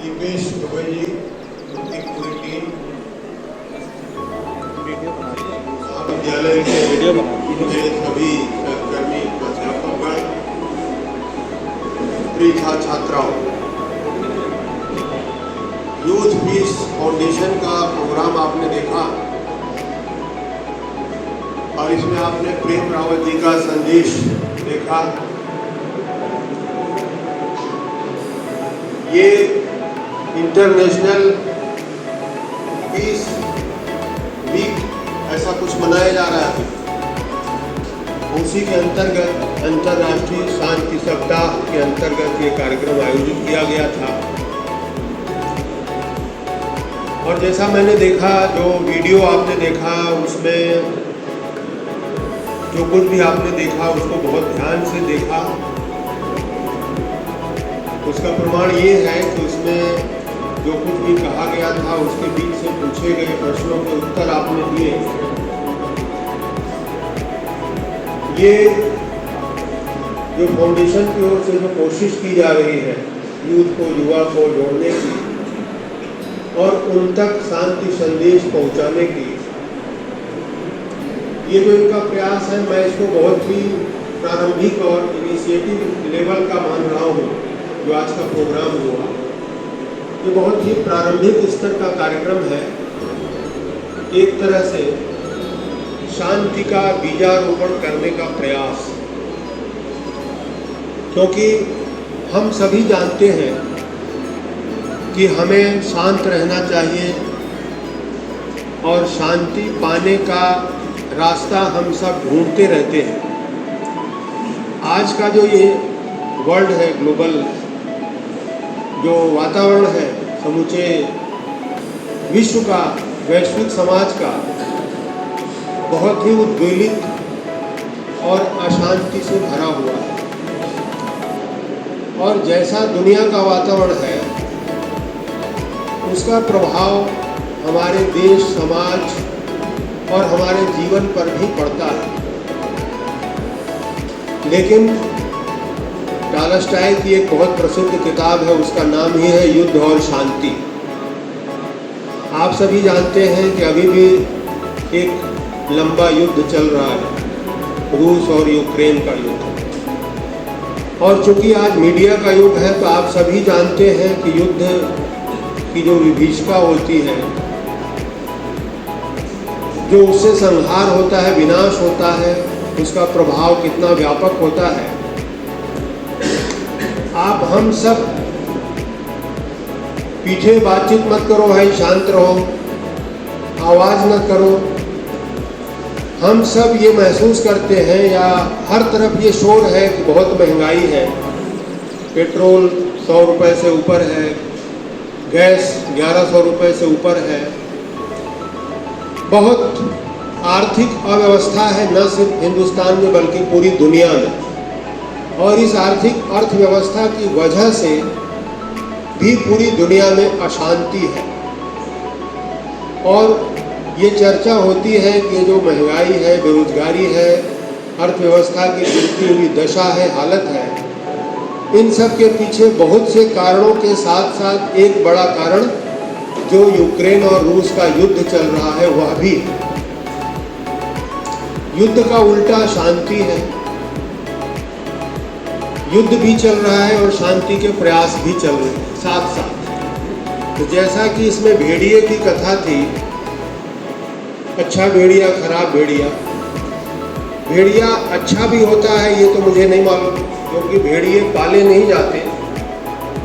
दीपेश दुबे जी, उनकी पूरी टीम, महाविद्यालय के सभी सहकर्मी अध्यापकगण, प्रिय छात्र छात्राओं, यूथ पीस फाउंडेशन का प्रोग्राम आपने देखा और इसमें आपने प्रेम रावत जी का संदेश देखा। ये इंटरनेशनल पीस वीक ऐसा कुछ मनाया जा रहा है, उसी के अंतर्गत अंतर्राष्ट्रीय शांति सप्ताह के अंतर्गत ये कार्यक्रम आयोजित किया गया था। और जैसा मैंने देखा, जो वीडियो आपने देखा, उसमें जो कुछ भी आपने देखा उसको बहुत ध्यान से देखा। उसका प्रमाण ये है कि उसमें जो कुछ भी कहा गया था उसके बीच से पूछे गए प्रश्नों के उत्तर आपने दिए। ये जो फाउंडेशन की ओर से जो कोशिश की जा रही है यूथ को, युवा को जोड़ने की और उन तक शांति संदेश पहुंचाने की, ये जो इनका प्रयास है, मैं इसको बहुत ही प्रारंभिक और इनिशिएटिव लेवल का मान रहा हूँ। जो आज का प्रोग्राम हुआ, ये बहुत ही प्रारंभिक स्तर का कार्यक्रम है। एक तरह से शांति का बीजारोपण करने का प्रयास, क्योंकि हम सभी जानते हैं कि हमें शांत रहना चाहिए और शांति पाने का रास्ता हम सब ढूंढते रहते हैं। आज का जो ये वर्ल्ड है, ग्लोबल जो वातावरण है, समूचे विश्व का, वैश्विक समाज का, बहुत ही उद्वेलित और अशांति से भरा हुआ है। और जैसा दुनिया का वातावरण है, उसका प्रभाव हमारे देश, समाज और हमारे जीवन पर भी पड़ता है। लेकिन टॉलस्टॉय की एक बहुत प्रसिद्ध किताब है, उसका नाम ही है युद्ध और शांति। आप सभी जानते हैं कि अभी भी एक लंबा युद्ध चल रहा है, रूस और यूक्रेन का युद्ध। और चूंकि आज मीडिया का युग है, तो आप सभी जानते हैं कि युद्ध की जो विभीषिका होती है, जो उससे संहार होता है, विनाश होता है, उसका प्रभाव कितना व्यापक होता है। आप हम सब पीछे बातचीत मत करो भाई, शांत रहो, आवाज़ न करो। हम सब ये महसूस करते हैं, या हर तरफ ये शोर है कि बहुत महंगाई है, पेट्रोल 100 रुपये से ऊपर है, गैस 1100 रुपये से ऊपर है, बहुत आर्थिक अव्यवस्था है, न सिर्फ हिंदुस्तान में बल्कि पूरी दुनिया में। और इस आर्थिक अर्थव्यवस्था की वजह से भी पूरी दुनिया में अशांति है। और ये चर्चा होती है कि जो महंगाई है, बेरोजगारी है, अर्थव्यवस्था की गिरती हुई दशा है, हालत है, इन सब के पीछे बहुत से कारणों के साथ साथ एक बड़ा कारण जो यूक्रेन और रूस का युद्ध चल रहा है, वह भी युद्ध का उल्टा शांति है। युद्ध भी चल रहा है और शांति के प्रयास भी चल रहे हैं साथ साथ। तो जैसा कि इसमें भेड़िए की कथा थी, अच्छा भेड़िया, खराब भेड़िया। भेड़िया अच्छा भी होता है ये तो मुझे नहीं मालूम, क्योंकि भेड़िए पाले नहीं जाते।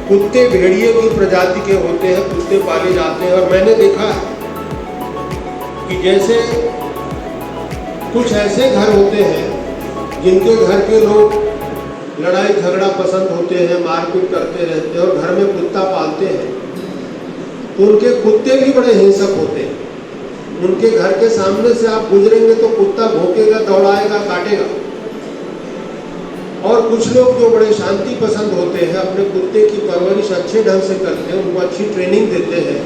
कुत्ते भेड़िए की प्रजाति के होते हैं, कुत्ते पाले जाते हैं। और मैंने देखा है कि जैसे कुछ ऐसे घर होते हैं जिनके घर के लोग लड़ाई झगड़ा पसंद होते हैं, मारपीट करते रहते हैं और घर में कुत्ता पालते हैं, तो उनके कुत्ते भी बड़े हिंसक होते हैं। उनके घर के सामने से आप गुजरेंगे तो कुत्ता भौंकेगा, दौड़ाएगा, काटेगा। और कुछ लोग जो बड़े शांति पसंद होते हैं, अपने कुत्ते की परवरिश अच्छे ढंग से करते हैं, उनको अच्छी ट्रेनिंग देते हैं,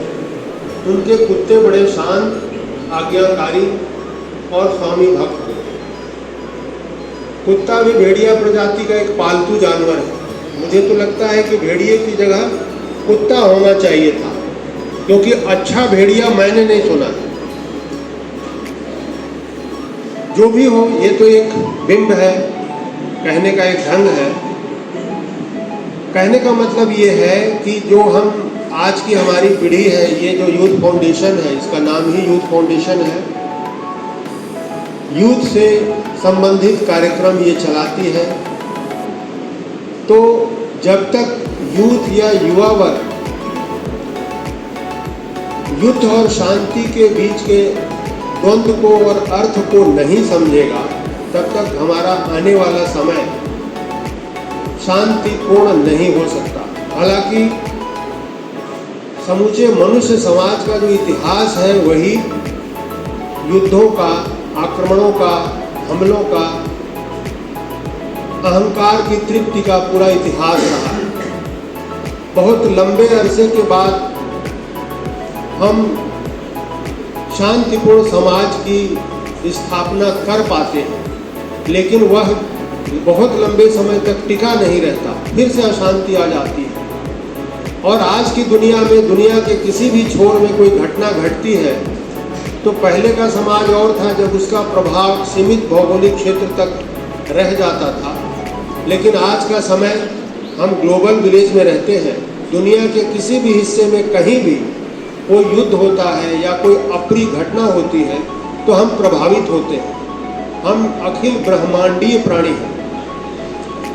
उनके कुत्ते बड़े शांत, आज्ञाकारी और स्वामी भक्त होते हैं। कुत्ता भी भेड़िया प्रजाति का एक पालतू जानवर है। मुझे तो लगता है कि भेड़िए की जगह कुत्ता होना चाहिए था, क्योंकि अच्छा भेड़िया मैंने नहीं सुना। जो भी हो, ये तो एक बिंब है, कहने का एक ढंग है। कहने का मतलब ये है कि जो हम आज की हमारी पीढ़ी है, ये जो यूथ फाउंडेशन है, इसका नाम ही यूथ फाउंडेशन है, यूथ से संबंधित कार्यक्रम ये चलाती है। तो जब तक यूथ या युवा वर्ग युद्ध और शांति के बीच के द्वंद्व को और अर्थ को नहीं समझेगा, तब तक हमारा आने वाला समय शांतिपूर्ण नहीं हो सकता। हालांकि समूचे मनुष्य समाज का जो इतिहास है वही युद्धों का, आक्रमणों का, हमलों का, अहंकार की तृप्ति का पूरा इतिहास रहा है। बहुत लंबे अरसे के बाद हम शांतिपूर्ण समाज की स्थापना कर पाते हैं, लेकिन वह बहुत लंबे समय तक टिका नहीं रहता, फिर से अशांति आ जाती है। और आज की दुनिया में, दुनिया के किसी भी छोर में कोई घटना घटती है तो पहले का समाज और था, जब उसका प्रभाव सीमित भौगोलिक क्षेत्र तक रह जाता था। लेकिन आज का समय, हम ग्लोबल विलेज में रहते हैं। दुनिया के किसी भी हिस्से में कहीं भी कोई युद्ध होता है या कोई अप्रिय घटना होती है तो हम प्रभावित होते हैं। हम अखिल ब्रह्मांडीय प्राणी हैं,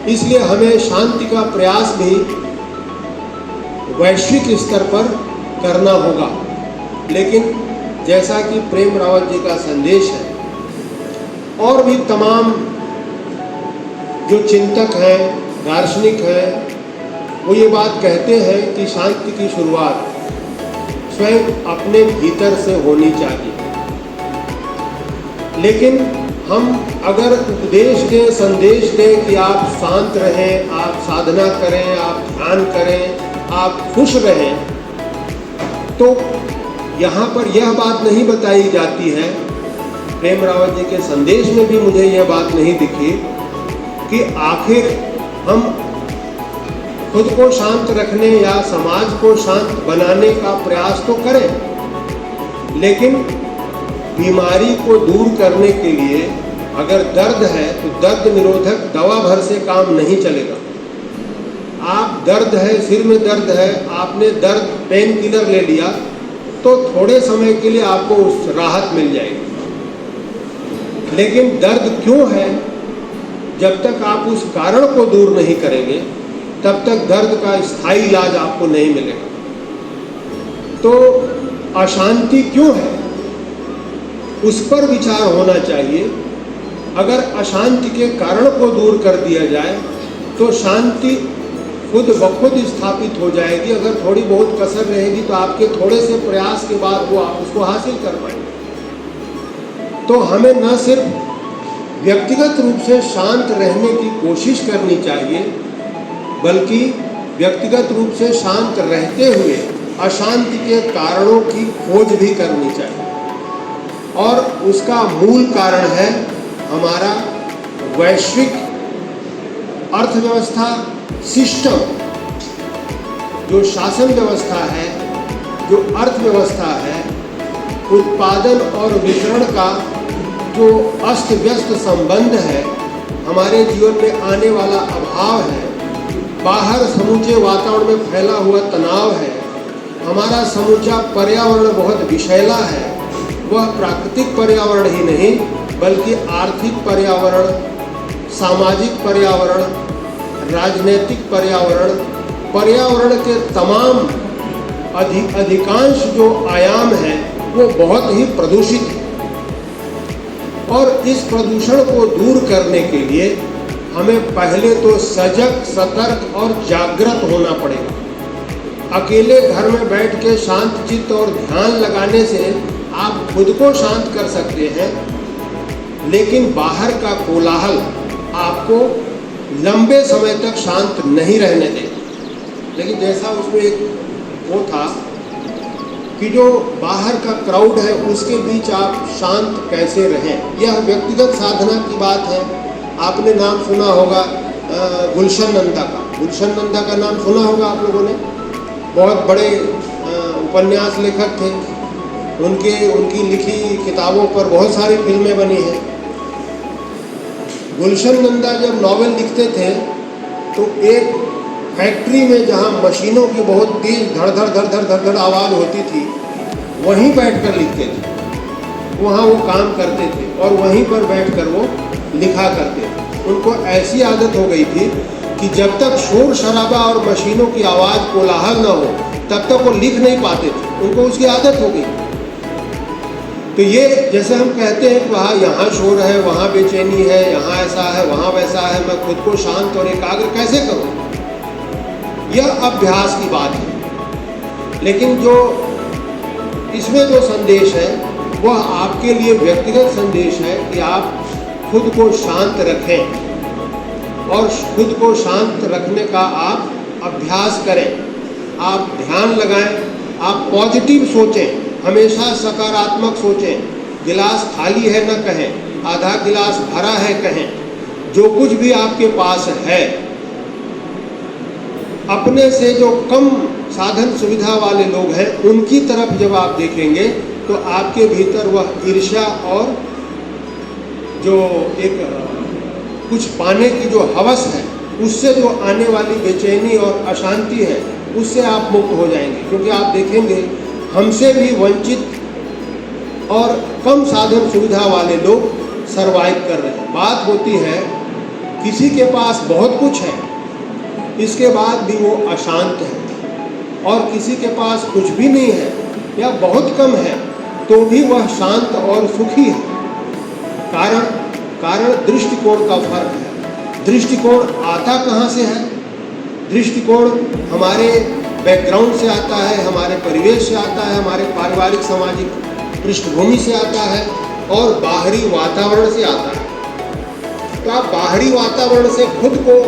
इसलिए हमें शांति का प्रयास भी वैश्विक स्तर पर करना होगा। लेकिन जैसा कि प्रेम रावत जी का संदेश है, और भी तमाम जो चिंतक हैं, दार्शनिक हैं, वो ये बात कहते हैं कि शांति की शुरुआत स्वयं अपने भीतर से होनी चाहिए। लेकिन हम अगर उपदेश दें, संदेश दें कि आप शांत रहें, आप साधना करें, आप ध्यान करें, आप खुश रहें, तो यहाँ पर यह बात नहीं बताई जाती है, प्रेम रावत जी के संदेश में भी मुझे यह बात नहीं दिखी कि आखिर हम खुद को शांत रखने या समाज को शांत बनाने का प्रयास तो करें, लेकिन बीमारी को दूर करने के लिए अगर दर्द है तो दर्द निरोधक दवा भर से काम नहीं चलेगा। आप दर्द है, सिर में दर्द है, आपने दर्द पेन किलर ले लिया तो थोड़े समय के लिए आपको उस राहत मिल जाएगी, लेकिन दर्द क्यों है, जब तक आप उस कारण को दूर नहीं करेंगे तब तक दर्द का स्थायी इलाज आपको नहीं मिलेगा। तो अशांति क्यों है, उस पर विचार होना चाहिए। अगर अशांति के कारण को दूर कर दिया जाए तो शांति खुद ब खुद स्थापित हो जाएगी। अगर थोड़ी बहुत कसर रहेगी तो आपके थोड़े से प्रयास के बाद वो आप उसको हासिल कर पाएंगे। तो हमें न सिर्फ व्यक्तिगत रूप से शांत रहने की कोशिश करनी चाहिए, बल्कि व्यक्तिगत रूप से शांत रहते हुए अशांति के कारणों की खोज भी करनी चाहिए। और उसका मूल कारण है हमारा वैश्विक अर्थव्यवस्था सिस्टम, जो शासन व्यवस्था है, जो अर्थव्यवस्था है, उत्पादन और वितरण का जो अस्त व्यस्त संबंध है, हमारे जीवन में आने वाला अभाव है, बाहर समूचे वातावरण में फैला हुआ तनाव है, हमारा समूचा पर्यावरण बहुत विषैला है। वह प्राकृतिक पर्यावरण ही नहीं बल्कि आर्थिक पर्यावरण, सामाजिक पर्यावरण, राजनीतिक पर्यावरण, पर्यावरण के तमाम अधिकांश जो आयाम हैं वो बहुत ही प्रदूषित है। और इस प्रदूषण को दूर करने के लिए हमें पहले तो सजग, सतर्क और जागृत होना पड़ेगा। अकेले घर में बैठ के शांत चित्त और ध्यान लगाने से आप खुद को शांत कर सकते हैं, लेकिन बाहर का कोलाहल आपको लंबे समय तक शांत नहीं रहने देगा। लेकिन जैसा उसमें एक वो था कि जो बाहर का क्राउड है उसके बीच आप शांत कैसे रहें, यह व्यक्तिगत साधना की बात है। आपने नाम सुना होगा गुलशन नंदा का। गुलशन नंदा का नाम सुना होगा आप लोगों ने। बहुत बड़े उपन्यास लेखक थे। उनकी लिखी किताबों पर बहुत सारी फिल्में बनी हैं। गुलशन नंदा जब नॉवेल लिखते थे तो एक फैक्ट्री में जहाँ मशीनों की बहुत तेज धड़ धड़ धड़ धड़ धड़ धड़ आवाज़ होती थी, वहीं बैठकर लिखते थे। वहाँ वो काम करते थे और वहीं पर बैठकर वो लिखा करते थे। उनको ऐसी आदत हो गई थी कि जब तक शोर शराबा और मशीनों की आवाज़ कोलाहल न हो तब तक वो लिख नहीं पाते थे। उनको उसकी आदत हो गई। तो ये जैसे हम कहते हैं कि वहाँ यहाँ शोर है, वहाँ बेचैनी है, यहाँ ऐसा है, वहाँ वैसा है, मैं खुद को शांत और एकाग्र कैसे करूँ? यह अभ्यास की बात है। लेकिन जो इसमें जो संदेश है वह आपके लिए व्यक्तिगत संदेश है कि आप खुद को शांत रखें और खुद को शांत रखने का आप अभ्यास करें। आप ध्यान लगाएं, आप पॉजिटिव सोचें, हमेशा सकारात्मक सोचें। गिलास खाली है न कहें, आधा गिलास भरा है कहें। जो कुछ भी आपके पास है, अपने से जो कम साधन सुविधा वाले लोग हैं उनकी तरफ जब आप देखेंगे तो आपके भीतर वह ईर्ष्या और जो एक कुछ पाने की जो हवस है, उससे जो आने वाली बेचैनी और अशांति है, उससे आप मुक्त हो जाएंगे। क्योंकि आप देखेंगे हमसे भी वंचित और कम साधन सुविधा वाले लोग सरवाइव कर रहे हैं। बात होती है किसी के पास बहुत कुछ है, इसके बाद भी वो अशांत है, और किसी के पास कुछ भी नहीं है या बहुत कम है तो भी वह शांत और सुखी है। कारण दृष्टिकोण का फर्क है। दृष्टिकोण आता कहाँ से है? दृष्टिकोण हमारे बैकग्राउंड से आता है, हमारे परिवेश से आता है, हमारे पारिवारिक सामाजिक पृष्ठभूमि से आता है और बाहरी वातावरण से आता है। तो आप बाहरी वातावरण से खुद को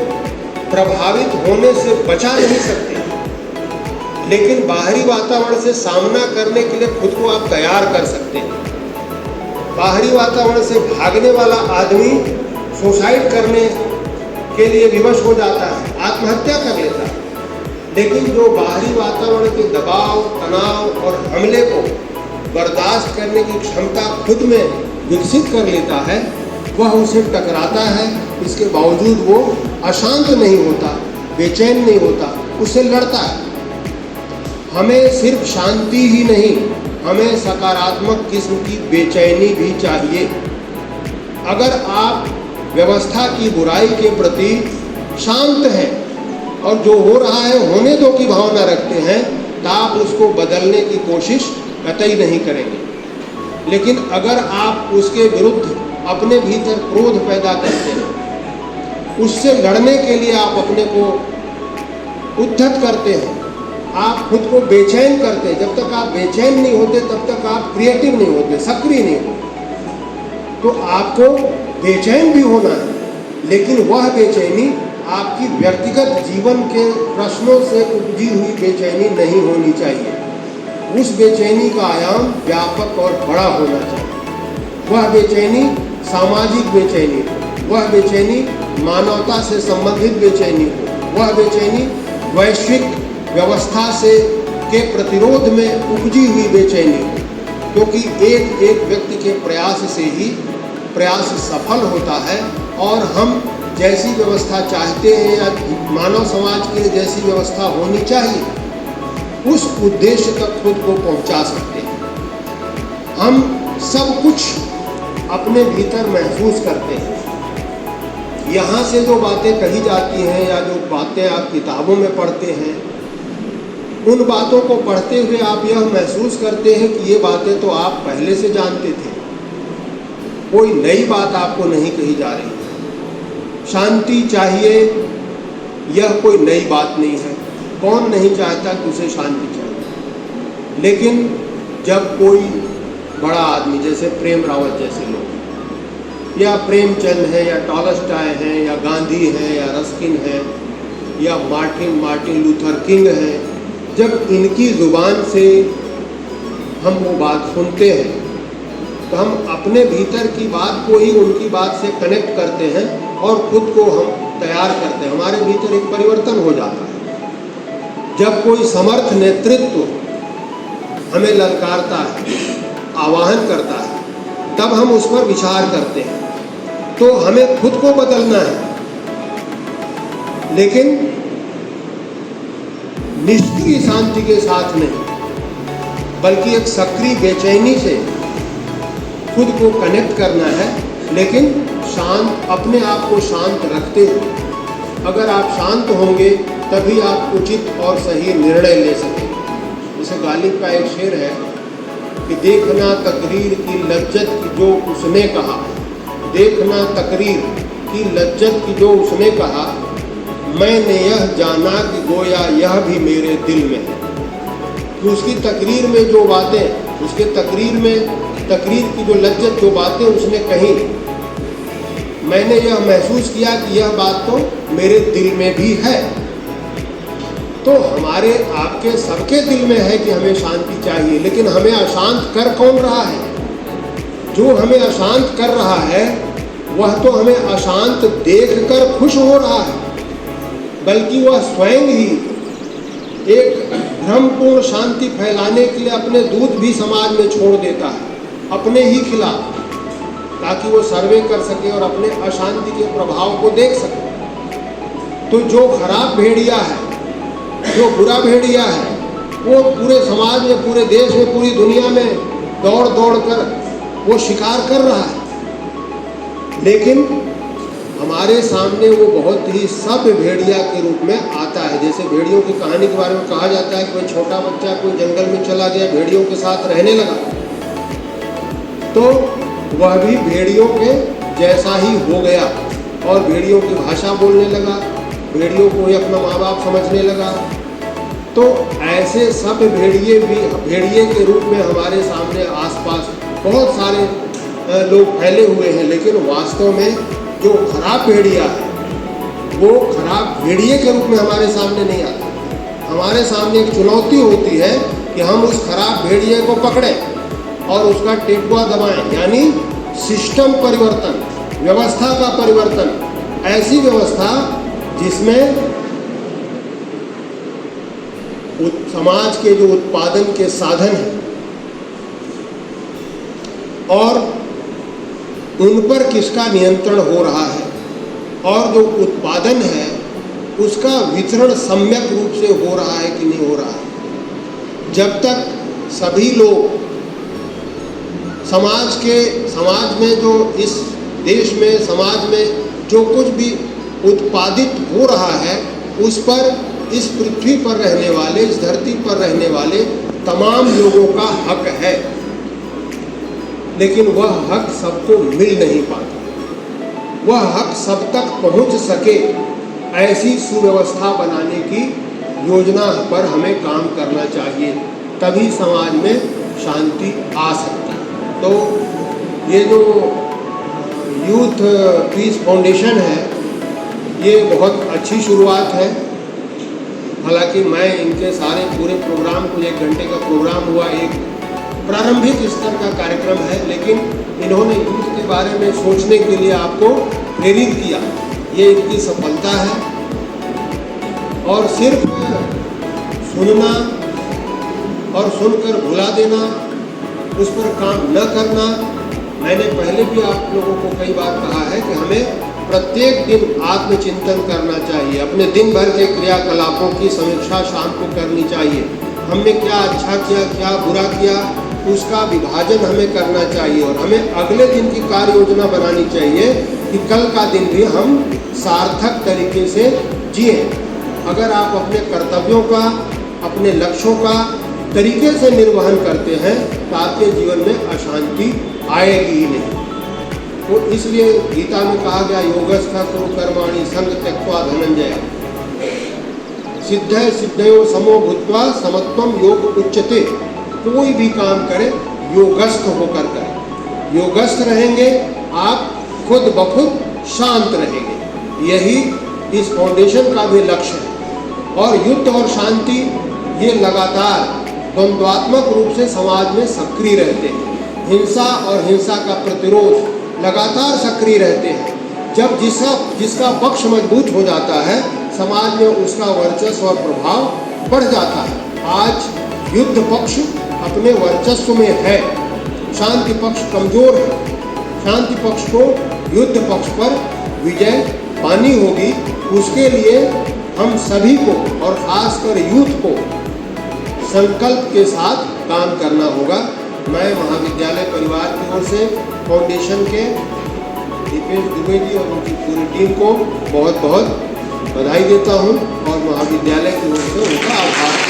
प्रभावित होने से बचा नहीं सकते, लेकिन बाहरी वातावरण से सामना करने के लिए खुद को आप तैयार कर सकते हैं। बाहरी वातावरण से भागने वाला आदमी सुसाइड करने के लिए विवश हो जाता है, आत्महत्या कर लेता है। लेकिन जो बाहरी वातावरण के दबाव, तनाव और हमले को बर्दाश्त करने की क्षमता खुद में विकसित कर लेता है, वह उसे टकराता है। इसके बावजूद वो अशांत नहीं होता, बेचैन नहीं होता, उससे लड़ता है। हमें सिर्फ शांति ही नहीं, हमें सकारात्मक किस्म की बेचैनी भी चाहिए। अगर आप व्यवस्था की बुराई के प्रति शांत हैं और जो हो रहा है होने दो की भावना रखते हैं, तो आप उसको बदलने की कोशिश कतई नहीं करेंगे। लेकिन अगर आप उसके विरुद्ध अपने भीतर क्रोध पैदा करते हैं, उससे लड़ने के लिए आप अपने को उद्धत करते हैं, आप खुद को बेचैन करते हैं। जब तक आप बेचैन नहीं होते तब तक आप क्रिएटिव नहीं होते, सक्रिय नहीं होते। तो आपको बेचैन भी होना है, लेकिन वह बेचैनी आपकी व्यक्तिगत जीवन के प्रश्नों से उपजी हुई बेचैनी नहीं होनी चाहिए। उस बेचैनी का आयाम व्यापक और बड़ा होना चाहिए। वह बेचैनी सामाजिक बेचैनी हो, वह बेचैनी मानवता से संबंधित बेचैनी हो, वह बेचैनी वैश्विक व्यवस्था से के प्रतिरोध में उपजी हुई बेचैनी हो। क्योंकि एक एक व्यक्ति के प्रयास से ही प्रयास सफल होता है, और हम जैसी व्यवस्था चाहते हैं या मानव समाज के लिए जैसी व्यवस्था होनी चाहिए, उस उद्देश्य तक खुद को पहुंचा सकते हैं। हम सब कुछ अपने भीतर महसूस करते हैं। यहाँ से जो बातें कही जाती हैं या जो बातें आप किताबों में पढ़ते हैं, उन बातों को पढ़ते हुए आप यह महसूस करते हैं कि ये बातें तो आप पहले से जानते थे, कोई नई बात आपको नहीं कही जा रही है। शांति चाहिए, यह कोई नई बात नहीं है। कौन नहीं चाहता कि उसे शांति चाहिए? लेकिन जब कोई बड़ा आदमी जैसे प्रेम रावत जैसे लोग, या प्रेमचंद हैं, या टॉलस्टॉय हैं, या गांधी हैं, या रस्किन हैं, या मार्टिन लूथर किंग हैं, जब इनकी ज़ुबान से हम वो बात सुनते हैं तो हम अपने भीतर की बात को ही उनकी बात से कनेक्ट करते हैं और खुद को हम तैयार करते हैं। हमारे भीतर एक परिवर्तन हो जाता है। जब कोई समर्थ नेतृत्व हमें ललकारता है, आह्वान करता है, तब हम उस पर विचार करते हैं। तो हमें खुद को बदलना है, लेकिन निष्क्रिय शांति के साथ नहीं, बल्कि एक सक्रिय बेचैनी से खुद को कनेक्ट करना है, लेकिन शांत, अपने आप को शांत रखते हुए। अगर आप शांत होंगे तभी आप उचित और सही निर्णय ले सकेंगे। जैसे गालिब का एक शेर है कि देखना तकरीर की लज्जत की जो उसने कहा, देखना तकरीर की लज्जत की जो उसने कहा, मैंने यह जाना कि गोया यह भी मेरे दिल में है। कि उसकी तकरीर में जो बातें, उसके तकरीर की जो लज्जत, जो बातें उसने कही, मैंने यह महसूस किया कि यह बात तो मेरे दिल में भी है। तो हमारे आपके सबके दिल में है कि हमें शांति चाहिए, लेकिन हमें अशांत कर कौन रहा है? जो हमें अशांत कर रहा है वह तो हमें अशांत देखकर खुश हो रहा है, बल्कि वह स्वयं ही एक भ्रमपूर्ण शांति फैलाने के लिए अपने दूत भी समाज में छोड़ देता है, अपने ही खिलाफ, ताकि वो सर्वे कर सके और अपने अशांति के प्रभाव को देख सके। तो जो खराब भेड़िया है, जो बुरा भेड़िया है, वो पूरे समाज में, पूरे देश में, पूरी दुनिया में दौड़ दौड़ कर वो शिकार कर रहा है, लेकिन हमारे सामने वो बहुत ही सभ्य भेड़िया के रूप में आता है। जैसे भेड़ियों की कहानी के बारे में कहा जाता है कि कोई छोटा बच्चा कोई जंगल में चला गया, भेड़ियों के साथ रहने लगा, तो वह भी भेड़ियों के जैसा ही हो गया और भेड़ियों की भाषा बोलने लगा, भेड़ियों को ही अपना माँ बाप समझने लगा। तो ऐसे सब भेड़िए भी भेड़िए के रूप में हमारे सामने आसपास बहुत सारे लोग फैले हुए हैं, लेकिन वास्तव में जो खराब भेड़िया है वो खराब भेड़िए के रूप में हमारे सामने नहीं आता। हमारे सामने एक चुनौती होती है कि हम उस खराब भेड़िए को पकड़ें और उसका टेकुआ दबाएं, यानी सिस्टम परिवर्तन, व्यवस्था का परिवर्तन, ऐसी व्यवस्था जिसमें समाज के जो उत्पादन के साधन हैं और उन पर किसका नियंत्रण हो रहा है और जो उत्पादन है उसका वितरण सम्यक रूप से हो रहा है कि नहीं हो रहा है। जब तक सभी लोग समाज में जो इस देश में, समाज में जो कुछ भी उत्पादित हो रहा है उस पर, इस पृथ्वी पर रहने वाले, इस धरती पर रहने वाले तमाम लोगों का हक है, लेकिन वह हक सबको मिल नहीं पाता। वह हक सब तक पहुंच सके ऐसी सुव्यवस्था बनाने की योजना पर हमें काम करना चाहिए, तभी समाज में शांति आ सकती है। तो ये जो यूथ पीस फाउंडेशन है ये बहुत अच्छी शुरुआत है। हालांकि मैं इनके सारे पूरे प्रोग्राम को, 1 घंटे का प्रोग्राम हुआ, एक प्रारंभिक स्तर का कार्यक्रम है, लेकिन इन्होंने यूथ के बारे में सोचने के लिए आपको प्रेरित किया, ये इनकी सफलता है। और सिर्फ सुनना और सुनकर भुला देना, उस पर काम न करना, मैंने पहले भी आप लोगों को कई बार कहा है कि हमें प्रत्येक दिन आत्मचिंतन करना चाहिए, अपने दिन भर के क्रियाकलापों की समीक्षा शाम को करनी चाहिए। हमने क्या अच्छा किया, क्या बुरा किया, उसका विभाजन हमें करना चाहिए और हमें अगले दिन की कार्य योजना बनानी चाहिए कि कल का दिन भी हम सार्थक तरीके से जिए। अगर आप अपने कर्तव्यों का, अपने लक्ष्यों का तरीके से निर्वहन करते हैं तो आपके जीवन में अशांति आएगी ही नहीं। तो इसलिए गीता में कहा गया, योगस्थ कुरु कर्माणि संग त्यक्त्वा धनंजय, सिद्धय सिद्धयो समो भूत्वा समत्वम योग उच्यते। कोई भी काम करे योगस्थ होकर करें। योगस्थ रहेंगे आप, खुद ब खुद शांत रहेंगे। यही इस फाउंडेशन का भी लक्ष्य है। और युद्ध और शांति ये लगातार द्वंद्वात्मक रूप से समाज में सक्रिय रहते हैं। हिंसा और हिंसा का प्रतिरोध लगातार सक्रिय रहते हैं। जब जिसका पक्ष मजबूत हो जाता है समाज में, उसका वर्चस्व और प्रभाव बढ़ जाता है। आज युद्ध पक्ष अपने वर्चस्व में है, शांति पक्ष कमजोर है। शांति पक्ष को युद्ध पक्ष पर विजय पानी होगी। उसके लिए हम सभी को और खासकर यूथ को संकल्प के साथ काम करना होगा। मैं महाविद्यालय परिवार की ओर से फाउंडेशन के दीपेश दुबे जी और उनकी पूरी टीम को बहुत बहुत बधाई देता हूं और महाविद्यालय की ओर से उनका आभार